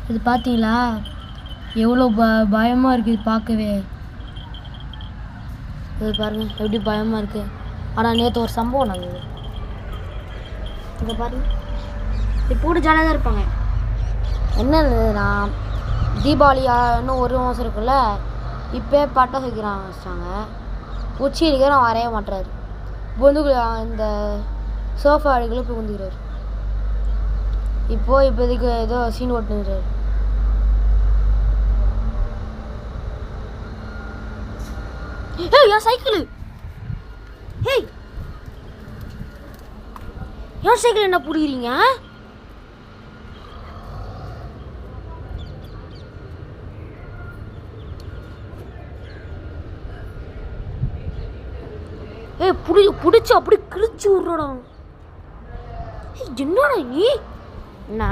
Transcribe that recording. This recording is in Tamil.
இது பார்த்தீங்களா எவ்வளோ பயமாக இருக்குது பார்க்கவே. இது பாருங்கள் எப்படி பயமாக இருக்குது. ஆனால் நேற்று ஒரு சம்பவம் நடந்தது. இதை பாருங்க இப்போ கூட ஜாலியாக தான் இருப்பாங்க. என்னன்னா தீபாவளி இன்னும் ஒரு மாதம் இருக்குல்ல, இப்போ பட்டாசு வைக்கிறாங்க வச்சிட்டாங்க. உச்சி அடிக்கிற வரைய மாட்டுறாரு. இப்போ வந்து இந்த சோஃபா அடிக்கல இப்போ வந்துக்கிறாரு. இப்போதைக்கு ஏதோ சீன் ஓட்டுனுறாரு. ஏய் என் சைக்கிள், ஏய் என் சைக்கிள் என்ன பிடிக்கிறீங்க? ஏய் பிடிச்சி அப்படி கிழிச்சு விட்றோம். என்னடா நீ என்ன